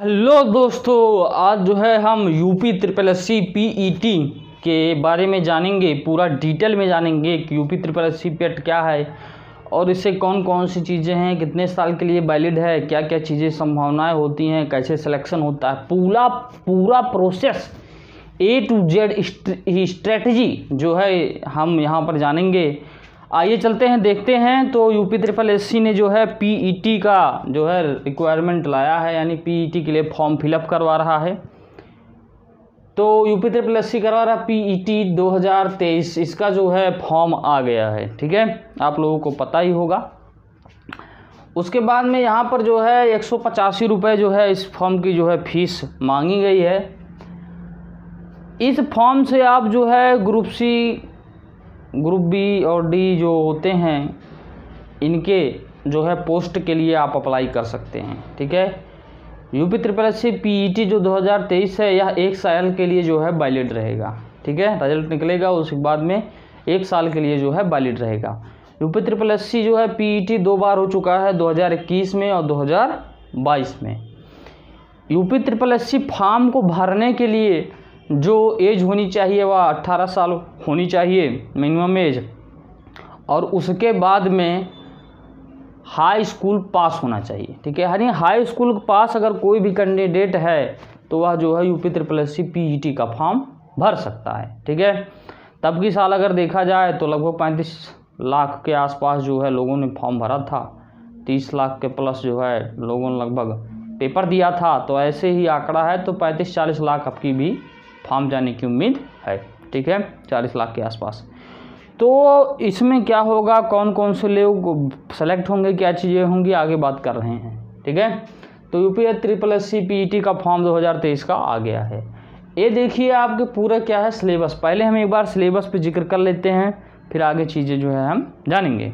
Hello दोस्तों, आज जो है हम UP triple S C PET के बारे में जानेंगे। पूरा डिटेल में जानेंगे कि UP triple S C PET क्या है और इससे कौन कौन सी चीज़ें हैं, कितने साल के लिए वैलिड है, क्या क्या चीज़ें संभावनाएं होती हैं, कैसे सिलेक्शन होता है, पूरा process A to Z strategy जो है हम यहाँ पर जानेंगे। आइए चलते हैं, देखते हैं। तो यूपी ट्रिपल एस सी ने जो है पीईटी का जो है रिक्वायरमेंट लाया है, यानी पीईटी के लिए फॉर्म फिलअप करवा रहा है। तो यूपी ट्रिपल एस सी करवा रहा पीईटी 2023, इसका जो है फॉर्म आ गया है। ठीक है, आप लोगों को पता ही होगा। उसके बाद में यहाँ पर जो है 185 रुपये जो है इस फॉर्म की जो है फीस मांगी गई है। इस फॉर्म से आप जो है ग्रुप सी, ग्रुप बी और डी जो होते हैं, इनके जो है पोस्ट के लिए आप अप्लाई कर सकते हैं। ठीक है, UP triple S C PET जो 2023 है, यह 1 साल के लिए जो है वैलिड रहेगा। ठीक है, रिजल्ट निकलेगा उसके बाद में 1 साल के लिए जो है वैलिड रहेगा। यूपी ट्रिपल एस सी जो है पीईटी 2 बार हो चुका है, 2021 में और 2022 में। UP triple S C form को भरने के लिए जो एज होनी चाहिए वह 18 साल होनी चाहिए मिनिमम एज, और उसके बाद में हाई स्कूल पास होना चाहिए। ठीक है, यानी हाई स्कूल पास अगर कोई भी कैंडिडेट है तो वह जो है UP triple S C PET का फॉर्म भर सकता है। ठीक है, तब की साल अगर देखा जाए तो लगभग 35 लाख के आसपास जो है लोगों ने फॉर्म भरा था, 30 लाख के प्लस जो है लोगों ने लगभग पेपर दिया था। तो ऐसे ही आंकड़ा है, तो 35-40 लाख आपकी भी फॉर्म जाने की उम्मीद है। ठीक है, 40 लाख के आसपास। तो इसमें क्या होगा, कौन कौन से लोग सेलेक्ट होंगे, क्या चीज़ें होंगी, आगे बात कर रहे हैं। ठीक है, तो UP triple S C PET का फॉर्म 2023 का आ गया है। ये देखिए आपके पूरा क्या है सिलेबस। पहले हम एक बार सिलेबस पे जिक्र कर लेते हैं, फिर आगे चीज़ें जो है हम जानेंगे।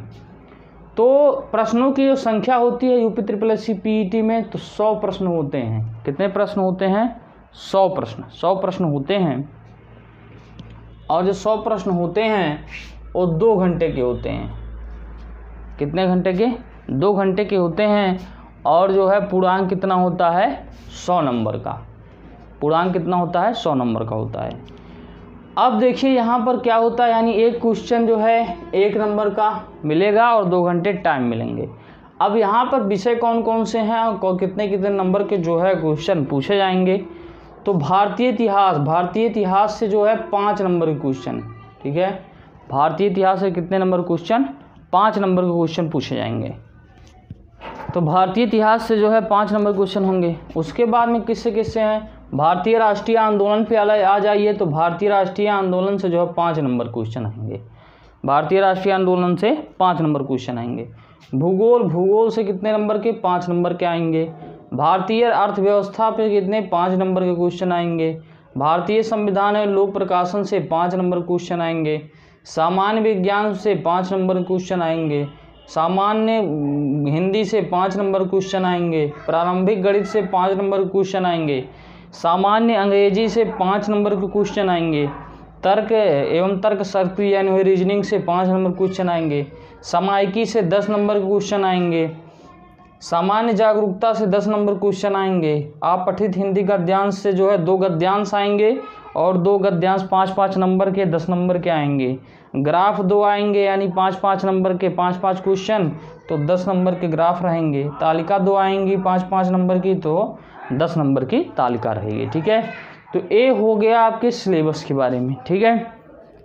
तो प्रश्नों की जो संख्या होती है UP triple S C PET में, तो 100 प्रश्न होते हैं। कितने प्रश्न होते हैं? 100 प्रश्न होते हैं। और जो 100 प्रश्न होते हैं वो 2 घंटे के होते हैं। कितने घंटे के? 2 घंटे के होते हैं। और जो है पूर्णांक कितना होता है? 100 नंबर का। पूर्णांक कितना होता है? 100 नंबर का होता है। अब देखिए यहाँ पर क्या होता है, यानी एक क्वेश्चन जो है 1 नंबर का मिलेगा और 2 घंटे टाइम मिलेंगे। अब यहाँ पर विषय कौन कौन से हैं और कितने कितने नंबर के जो है क्वेश्चन पूछे जाएंगे। तो भारतीय इतिहास से जो है 5 नंबर के क्वेश्चन। ठीक है, भारतीय इतिहास से कितने नंबर क्वेश्चन? 5 नंबर के क्वेश्चन पूछे जाएंगे। तो भारतीय इतिहास से जो है 5 नंबर क्वेश्चन होंगे। उसके बाद में किससे किससे हैं? भारतीय राष्ट्रीय आंदोलन पे आ जाइए, तो भारतीय राष्ट्रीय आंदोलन से जो है 5 नंबर क्वेश्चन आएंगे। भारतीय राष्ट्रीय आंदोलन से 5 नंबर क्वेश्चन आएंगे। भूगोल से कितने नंबर के? 5 नंबर के आएंगे। भारतीय अर्थव्यवस्था पे कितने? 5 नंबर के क्वेश्चन आएंगे। भारतीय संविधान एवं लोक प्रकाशन से 5 नंबर क्वेश्चन आएंगे। सामान्य विज्ञान से 5 नंबर क्वेश्चन आएंगे। सामान्य हिंदी से 5 नंबर क्वेश्चन आएंगे। प्रारंभिक गणित से 5 नंबर क्वेश्चन आएंगे। सामान्य अंग्रेजी से 5 नंबर के क्वेश्चन आएंगे। तर्क एवं तर्कशास्त्र यानी रीजनिंग से 5 नंबर क्वेश्चन आएंगे। सामायिकी से 10 नंबर के क्वेश्चन आएंगे। सामान्य जागरूकता से 10 नंबर क्वेश्चन आएंगे। आप पठित हिंदी गद्यांश से जो है 2 गद्यांश आएंगे और 2 गद्यांश 5-5 नंबर के 10 नंबर के आएंगे। ग्राफ 2 आएंगे, यानी 5-5 नंबर के 5-5 क्वेश्चन, तो 10 नंबर के ग्राफ रहेंगे। तालिका 2 आएंगी 5-5 नंबर की, तो 10 नंबर की तालिका रहेगी। ठीक है, तो ये हो गया आपके सिलेबस के बारे में। ठीक है,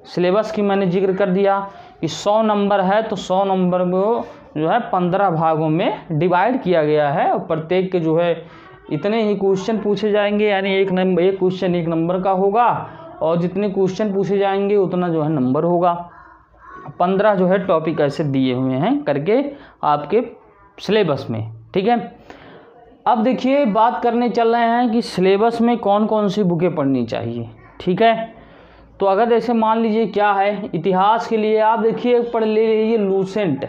सिलेबस की मैंने जिक्र कर दिया कि 100 नंबर है, तो 100 नंबर को जो है 15 भागों में डिवाइड किया गया है और प्रत्येक के जो है इतने ही क्वेश्चन पूछे जाएंगे, यानी एक क्वेश्चन 1 नंबर का होगा और जितने क्वेश्चन पूछे जाएंगे उतना जो है नंबर होगा। 15 जो है टॉपिक ऐसे दिए हुए हैं करके आपके सिलेबस में। ठीक है, अब देखिए बात करने चल रहे हैं कि सिलेबस में कौन कौन सी बुकें पढ़नी चाहिए। ठीक है, तो अगर जैसे मान लीजिए क्या है, इतिहास के लिए आप देखिए पढ़ ले लीजिए लूसेंट।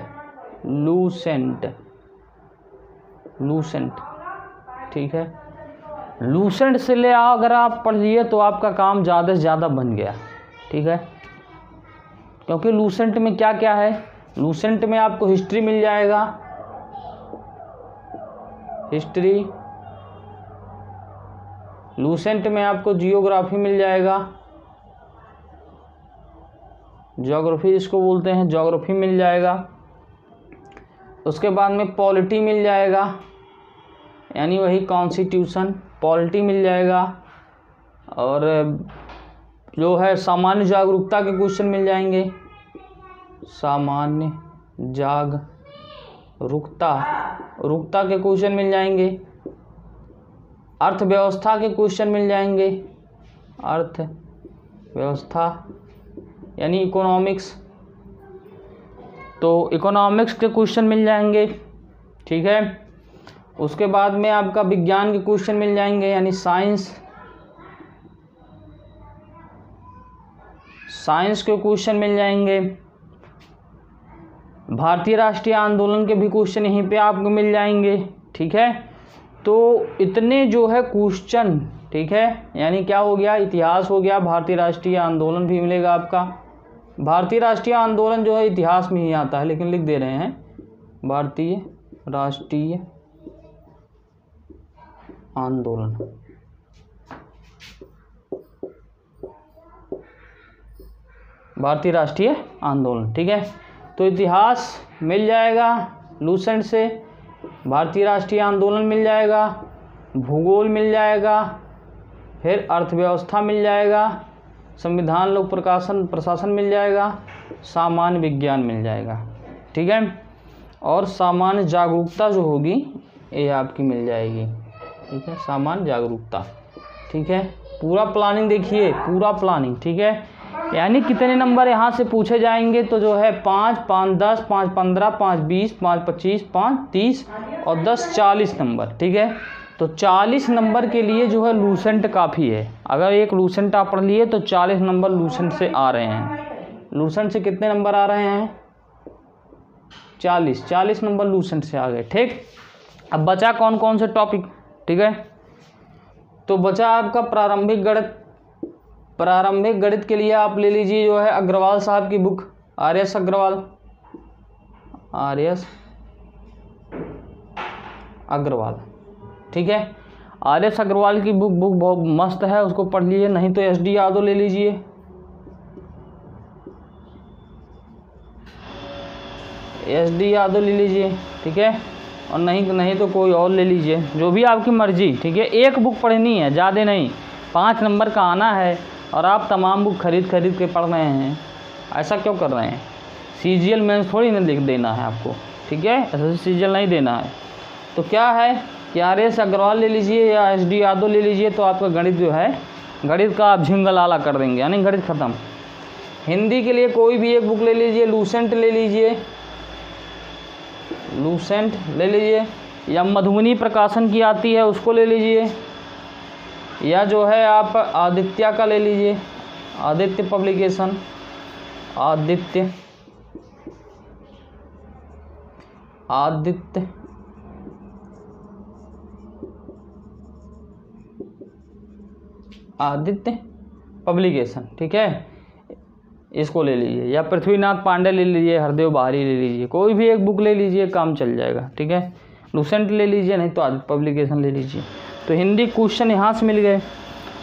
ठीक है, लूसेंट से ले आओ, अगर आप पढ़ लिए तो आपका काम ज़्यादा से ज़्यादा बन गया। ठीक है, क्योंकि लूसेंट में क्या क्या है? लूसेंट में आपको हिस्ट्री मिल जाएगा, हिस्ट्री, लूसेंट में आपको जियोग्राफी मिल जाएगा, ज्योग्राफी इसको बोलते हैं, ज्योग्राफी मिल जाएगा। उसके बाद में पॉलिटी मिल जाएगा, यानी वही कॉन्स्टिट्यूशन, पॉलिटी मिल जाएगा। और जो है सामान्य जागरूकता के क्वेश्चन मिल जाएंगे, सामान्य जागरूकता के क्वेश्चन मिल जाएंगे। अर्थव्यवस्था के क्वेश्चन मिल जाएंगे, अर्थव्यवस्था यानी इकोनॉमिक्स, तो इकोनॉमिक्स के क्वेश्चन मिल जाएंगे, ठीक है। उसके बाद में आपका विज्ञान के क्वेश्चन मिल जाएंगे, यानी साइंस के क्वेश्चन मिल जाएंगे। भारतीय राष्ट्रीय आंदोलन के भी क्वेश्चन यहीं पे आपको मिल जाएंगे, ठीक है। तो इतने जो है क्वेश्चन, ठीक है, यानी क्या हो गया, इतिहास हो गया, भारतीय राष्ट्रीय आंदोलन भी मिलेगा आपका। भारतीय राष्ट्रीय आंदोलन जो है इतिहास में ही आता है, लेकिन लिख दे रहे हैं भारतीय राष्ट्रीय आंदोलन। भारतीय राष्ट्रीय आंदोलन, ठीक है। तो इतिहास मिल जाएगा लूसेंट से, भारतीय राष्ट्रीय आंदोलन मिल जाएगा, भूगोल मिल जाएगा, फिर अर्थव्यवस्था मिल जाएगा, संविधान लोक प्रशासन मिल जाएगा, सामान्य विज्ञान मिल जाएगा, ठीक है। और सामान्य जागरूकता जो होगी ये आपकी मिल जाएगी, ठीक है, सामान्य जागरूकता, ठीक है। पूरा प्लानिंग देखिए, पूरा प्लानिंग, ठीक है। यानी कितने नंबर यहाँ से पूछे जाएंगे, तो जो है 5, 5, 10, 5, 15, 5, 20, 5, 25, 5, 30 और 10, 40 नंबर, ठीक है। तो 40 नंबर के लिए जो है लूसेंट काफ़ी है। अगर एक लूसेंट आप पढ़ लिए तो 40 नंबर लूसेंट से आ रहे हैं। लूसेंट से कितने नंबर आ रहे हैं, 40 नंबर लूसेंट से आ गए, ठीक। अब बचा कौन कौन से टॉपिक, ठीक है। तो बचा आपका प्रारंभिक गणित। प्रारंभिक गणित के लिए आप ले लीजिए जो है अग्रवाल साहब की बुक, आर.एस. अग्रवाल, ठीक है। आर.एस. अग्रवाल की बुक बहुत मस्त है, उसको पढ़ लीजिए। नहीं तो एस.डी. यादव ले लीजिए, एस.डी. यादव ले लीजिए, ठीक है। और नहीं तो कोई और ले लीजिए, जो भी आपकी मर्जी, ठीक है। एक बुक पढ़नी है, ज़्यादा नहीं, 5 नंबर का आना है और आप तमाम बुक खरीद के पढ़ रहे हैं, ऐसा क्यों कर रहे हैं। सीजीएल मेंस थोड़ी ना लिख देना है आपको, ठीक है, ऐसा सीजीएल नहीं देना है। तो क्या है कि आर.एस. अग्रवाल ले लीजिए या एस.डी. यादव ले लीजिए, तो आपका गणित जो है, गणित का आप झिंगल आला कर देंगे, यानी गणित खत्म। हिंदी के लिए कोई भी एक बुक ले लीजिए, लूसेंट ले लीजिए, लूसेंट ले लीजिए, या मधुबनी प्रकाशन की आती है उसको ले लीजिए, या जो है आप आदित्य का ले लीजिए, आदित्य पब्लिकेशन, आदित्य पब्लिकेशन, ठीक है, इसको ले लीजिए। या पृथ्वीनाथ पांडे ले लीजिए, हरदेव बहारी ले लीजिए, कोई भी एक बुक ले लीजिए, काम चल जाएगा, ठीक है। लूसेंट ले लीजिए, नहीं तो आदित्य पब्लिकेशन ले लीजिए। तो हिंदी क्वेश्चन यहाँ से मिल गए।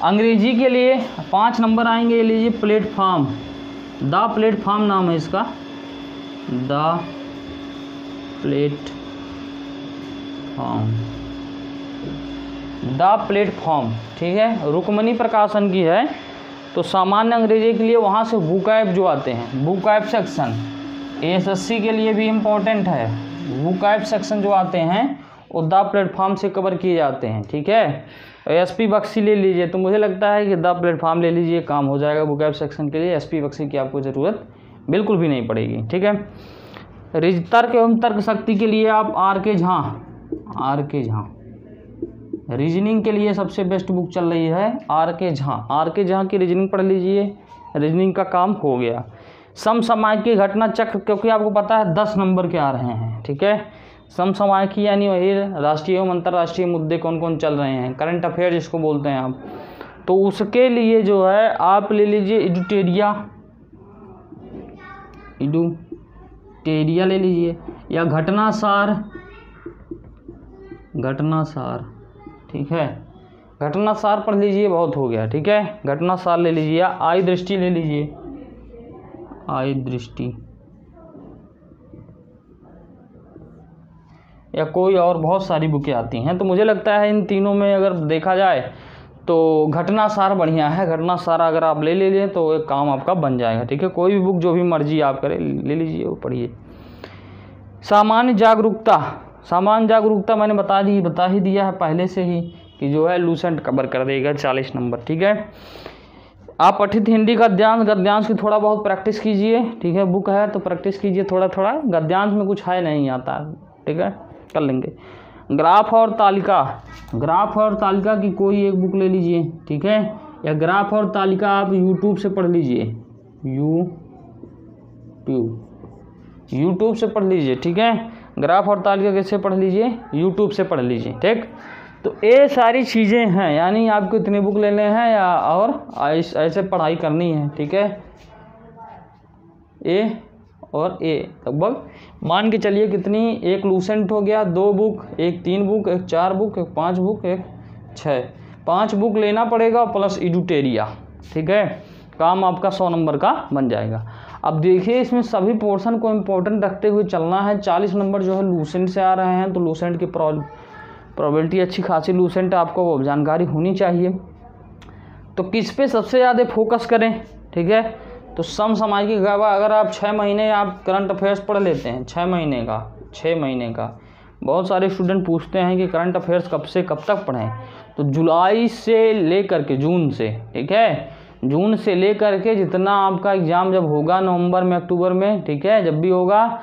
अंग्रेजी के लिए 5 नंबर आएंगे, ये लीजिए प्लेटफॉर्म, द प्लेटफॉर्म नाम है इसका, द प्लेटफॉर्म, ठीक है, रुक्मणी प्रकाशन की है। तो सामान्य अंग्रेजी के लिए वहाँ से वोकैब जो आते हैं, वोकैब सेक्शन, एसएससी के लिए भी इम्पोर्टेंट है, वोकैब सेक्शन जो आते हैं वो द प्लेटफॉर्म से कवर किए जाते हैं, ठीक है। एसपी बख्शी ले लीजिए, तो मुझे लगता है कि द प्लेटफॉर्म ले लीजिए, काम हो जाएगा वोकैब सेक्शन के लिए। एसपी बख्शी की आपको ज़रूरत बिल्कुल भी नहीं पड़ेगी, ठीक है। तर्क एवं तर्क शक्ति के लिए आप आर के झा रीजनिंग के लिए सबसे बेस्ट बुक चल रही है आर के झा की रीजनिंग पढ़ लीजिए, रीजनिंग का काम हो गया। समसामयिकी घटना चक्र, क्योंकि आपको पता है 10 नंबर के आ रहे हैं, ठीक है। समसामयिकी यानी वही राष्ट्रीय एवं अंतर्राष्ट्रीय मुद्दे कौन कौन चल रहे हैं, करंट अफेयर जिसको बोलते हैं आप, तो उसके लिए जो है आप ले लीजिए इडुटेरिया ले लीजिए, या घटनासार, ठीक है, घटनासार पढ़ लीजिए, बहुत हो गया, ठीक है। घटनासार ले लीजिए, या आई दृष्टि ले लीजिए, आई दृष्टि, या कोई और बहुत सारी बुकें आती हैं। तो मुझे लगता है इन तीनों में अगर देखा जाए तो घटनासार बढ़िया है। घटनासार अगर आप ले लीजिए तो एक काम आपका बन जाएगा, ठीक है। कोई भी बुक जो भी मर्जी आप करें ले लीजिए, वो पढ़िए। सामान्य जागरूकता, सामान्य जागरूकता मैंने बता ही दिया है पहले से ही कि जो है लूसेंट कवर कर देगा 40 नंबर, ठीक है। आप पठित हिंदी गद्यांश की थोड़ा बहुत प्रैक्टिस कीजिए, ठीक है। बुक है तो प्रैक्टिस कीजिए थोड़ा थोड़ा, गद्यांश में कुछ है नहीं आता, ठीक है, कर लेंगे। ग्राफ और तालिका, ग्राफ और तालिका की कोई एक बुक ले लीजिए, ठीक है। या ग्राफ और तालिका आप यूट्यूब से पढ़ लीजिए, यूट्यूब से पढ़ लीजिए, ठीक है। ग्राफ और तालिका कैसे पढ़ लीजिए, यूट्यूब से पढ़ लीजिए, ठीक। तो ये सारी चीज़ें हैं, यानी आपको इतनी बुक लेने हैं या और ऐसे पढ़ाई करनी है, ठीक है। ए और ए लगभग मान के चलिए कितनी, एक लूसेंट हो गया, 2 बुक, एक 3 बुक, एक 4 बुक, एक 5 बुक, एक 6, 5 बुक लेना पड़ेगा प्लस एडुटेरिया, ठीक है। काम आपका 100 नंबर का बन जाएगा। अब देखिए इसमें सभी पोर्शन को इम्पोर्टेंट रखते हुए चलना है। 40 नंबर जो है लूसेंट से आ रहे हैं, तो लूसेंट की प्रोबेबिलिटी अच्छी खासी लूसेंट आपको जानकारी होनी चाहिए। तो किस पे सबसे ज़्यादा फोकस करें, ठीक है। तो समसामयिक अगर आप 6 महीने आप करंट अफेयर्स पढ़ लेते हैं, 6 महीने का बहुत सारे स्टूडेंट पूछते हैं कि करंट अफेयर्स कब से कब तक पढ़ें। तो जुलाई से लेकर के जून से, ठीक है, जून से लेकर के जितना आपका एग्ज़ाम जब होगा नवंबर में, अक्टूबर में, ठीक है, जब भी होगा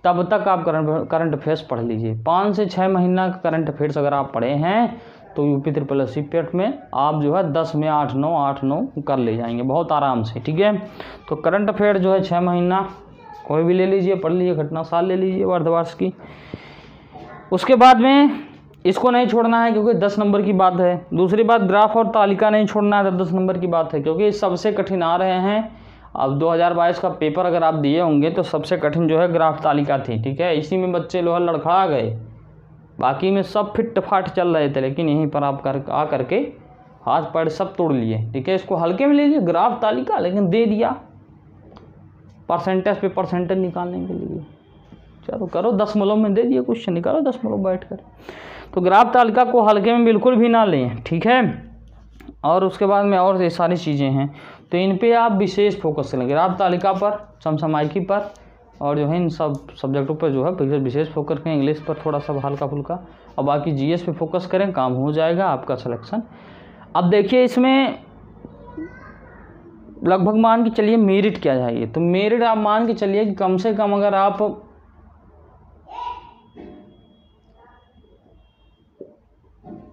तब तक आप करंट अफेयर्स पढ़ लीजिए। 5 से 6 महीना का करंट अफेयर्स अगर आप पढ़े हैं तो यूपी SSC पेट में आप जो है 10 में 8-9 कर ले जाएंगे बहुत आराम से, ठीक है। तो करंट अफेयर जो है 6 महीना कोई भी ले लीजिए, पढ़ लीजिए। घटनासार ले लीजिए वर्धवार्ष की। उसके बाद में इसको नहीं छोड़ना है क्योंकि 10 नंबर की बात है। दूसरी बात, ग्राफ और तालिका नहीं छोड़ना है, 10 नंबर की बात है, क्योंकि सबसे कठिन आ रहे हैं। अब 2022 का पेपर अगर आप दिए होंगे तो सबसे कठिन जो है ग्राफ तालिका थी, ठीक है। इसी में बच्चे लोग लड़खड़ा गए, बाकी में सब फिट फाट चल रहे थे, लेकिन यहीं पर आप आ करके हाथ पैर सब तोड़ लिए, ठीक है। इसको हल्के में लीजिए ग्राफ तालिका, लेकिन दे दिया परसेंटेज पे परसेंटेज निकालने के लिए। चलो करो 10 में दे दिए, क्वेश्चन निकालो 10 बैठ कर। तो ग्राफ तालिका को हल्के में बिल्कुल भी ना लें, ठीक है। और उसके बाद में और ये सारी चीज़ें हैं, तो इन पे आप विशेष फोकस करें, ग्राफ तालिका पर, समसामयिकी पर, और जो है इन सब सब्जेक्टों पर जो है विशेष फोकस करें। इंग्लिश पर थोड़ा सा हल्का फुल्का, और बाकी जीएस पे फोकस करें, काम हो जाएगा आपका सिलेक्शन। अब देखिए इसमें लगभग मान के चलिए मेरिट क्या चाहिए। तो मेरिट आप मान के चलिए कि कम से कम अगर आप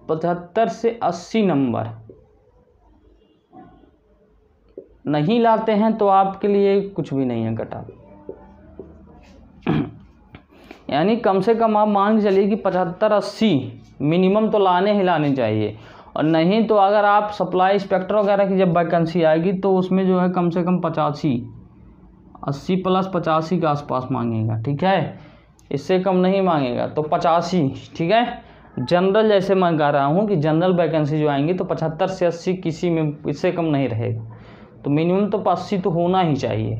75 से 80 नंबर नहीं लाते हैं तो आपके लिए कुछ भी नहीं है कटा। यानी कम से कम आप मान के चलिए कि 75-80 मिनिमम तो लाने ही लाने चाहिए। और नहीं तो अगर आप सप्लाई इंस्पेक्टर वगैरह की जब वैकेंसी आएगी तो उसमें जो है कम से कम 85, 80 प्लस 85 के आसपास मांगेगा, ठीक है। इससे कम नहीं मांगेगा, तो 85, ठीक है। जनरल जैसे मैं कह रहा हूँ कि जनरल वैकेंसी जो आएंगी तो 75 से 80 किसी में इससे कम नहीं रहेगा। तो मिनिमम तो 80 तो होना ही चाहिए,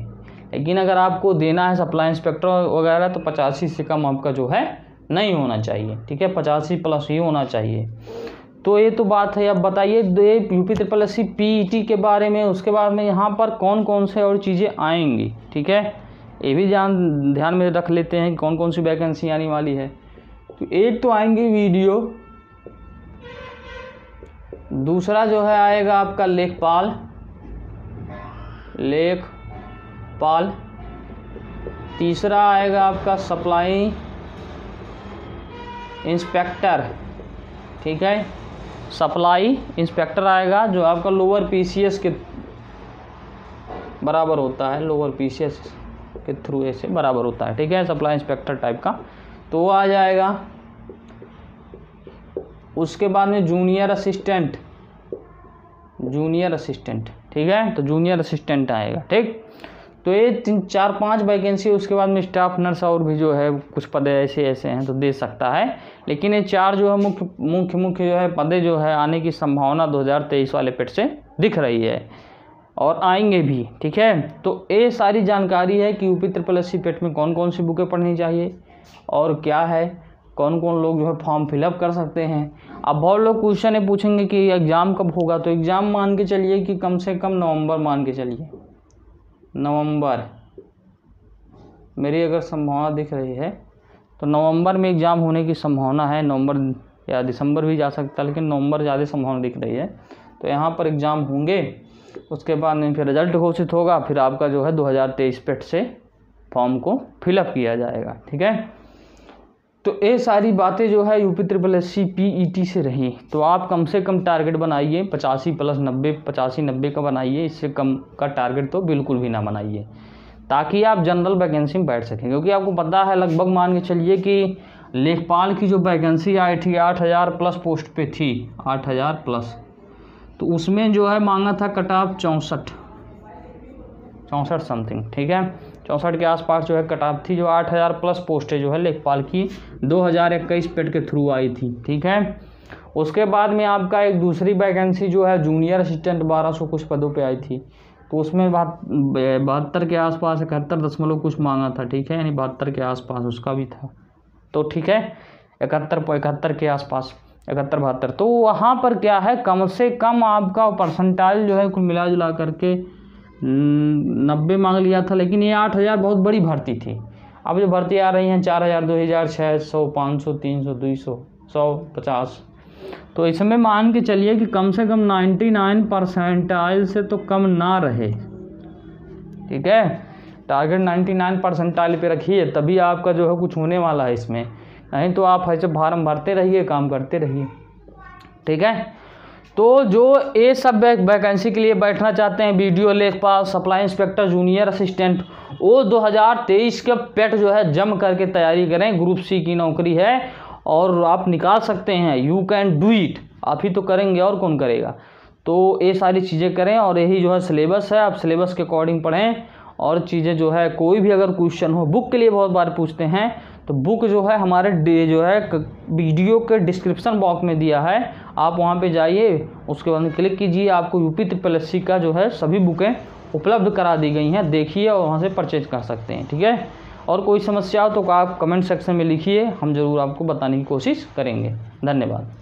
लेकिन अगर आपको देना है सप्लाई इंस्पेक्टर वगैरह तो 85 से कम आपका जो है नहीं होना चाहिए, ठीक है। 85 प्लस ही होना चाहिए। तो ये तो बात है। अब बताइए यूपी SSC PET के बारे में, उसके बाद में यहाँ पर कौन कौन से और चीज़ें आएंगी, ठीक है। ये भी ध्यान में रख लेते हैं कि कौन कौन सी वैकेंसी आने वाली है। तो एक तो आएंगे वीडियो, दूसरा जो है आएगा आपका लेखपाल, तीसरा आएगा आपका सप्लाई इंस्पेक्टर, ठीक है। सप्लाई इंस्पेक्टर आएगा जो आपका लोअर PCS के बराबर होता है, लोअर PCS के थ्रू ऐसे बराबर होता है, ठीक है, सप्लाई इंस्पेक्टर टाइप का, तो वो आ जाएगा। उसके बाद में जूनियर असिस्टेंट, ठीक है, तो जूनियर असिस्टेंट आएगा, ठीक। तो ये 4-5 वैकेंसी, उसके बाद में स्टाफ नर्स और भी जो है कुछ पदे ऐसे हैं तो दे सकता है। लेकिन ये 4 जो है मुख्य जो है पदे जो है आने की संभावना 2023 वाले पेट से दिख रही है और आएंगे भी। ठीक है, तो ये सारी जानकारी है कि यूपी SSSC पेट में कौन कौन सी बुकें पढ़नी चाहिए और क्या है, कौन कौन लोग जो है फॉर्म फिलअप कर सकते हैं। अब बहुत लोग क्वेश्चन ये पूछेंगे कि एग्ज़ाम कब होगा, तो एग्ज़ाम मान के चलिए कि कम से कम नवंबर मान के चलिए, नवंबर मेरी अगर संभावना दिख रही है तो नवंबर में एग्ज़ाम होने की संभावना है। नवंबर या दिसंबर भी जा सकता है, लेकिन नवंबर ज़्यादा संभावना दिख रही है। तो यहाँ पर एग्ज़ाम होंगे, उसके बाद में फिर रिजल्ट घोषित होगा, फिर आपका जो है 2023 पेट से फॉर्म को फिलअप किया जाएगा। ठीक है, तो ये सारी बातें जो है यूपी SSSC PET से रही। तो आप कम से कम टारगेट बनाइए 85 + 90, 85-90 का बनाइए, इससे कम का टारगेट तो बिल्कुल भी ना बनाइए, ताकि आप जनरल वैकेंसी में बैठ सकें। क्योंकि आपको पता है, लगभग मान के चलिए कि लेखपाल की जो वैकेंसी आई थी 8000+ पोस्ट पे थी, 8000+, तो उसमें जो है मांगा था कट ऑफ 64 समथिंग। ठीक है, 64 के आसपास जो है कट ऑफ थी, जो 8000+ पोस्टें जो है लेखपाल की 2021 पेट के थ्रू आई थी। ठीक है, उसके बाद में आपका एक दूसरी वैकेंसी जो है जूनियर असिस्टेंट 1200 कुछ पदों पे आई थी, तो उसमें 72 के आसपास 71 कुछ मांगा था। ठीक है, यानी 72 के आसपास उसका भी था। तो ठीक है, 71 के आसपास, 71-72। तो वहाँ पर क्या है, कम से कम आपका परसेंटाइल जो है कुल मिला जुला करके 90 मांग लिया था। लेकिन ये 8000 बहुत बड़ी भर्ती थी। अब जो भर्ती आ रही हैं 4000, 2000, 600, 500, 300, 200, 100, 50, तो इसमें मान के चलिए कि कम से कम 99 परसेंटाइल से तो कम ना रहे। ठीक है, टारगेट 99 परसेंटाइल पे रखिए, तभी आपका जो है कुछ होने वाला है इसमें। नहीं तो आप ऐसे फार्म भरते रहिए, काम करते रहिए। ठीक है, तो जो ये सब वैकेंसी के लिए बैठना चाहते हैं, BDO, लेखपाल, सप्लाई इंस्पेक्टर, जूनियर असिस्टेंट, वो 2023 का पेट जो है जम करके तैयारी करें। ग्रुप C की नौकरी है और आप निकाल सकते हैं। यू कैन डू इट, आप ही तो करेंगे और कौन करेगा। तो ये सारी चीज़ें करें और यही जो है सिलेबस है, आप सिलेबस के अकॉर्डिंग पढ़ें और चीज़ें जो है, कोई भी अगर क्वेश्चन हो, बुक के लिए बहुत बार पूछते हैं, तो बुक जो है हमारे जो है वीडियो के डिस्क्रिप्शन बॉक्स में दिया है, आप वहाँ पे जाइए, उसके बाद में क्लिक कीजिए, आपको यूपी SSSC का जो है सभी बुकें उपलब्ध करा दी गई हैं, देखिए और वहाँ से परचेज कर सकते हैं। ठीक है, और कोई समस्या हो तो आप कमेंट सेक्शन में लिखिए, हम ज़रूर आपको बताने की कोशिश करेंगे। धन्यवाद।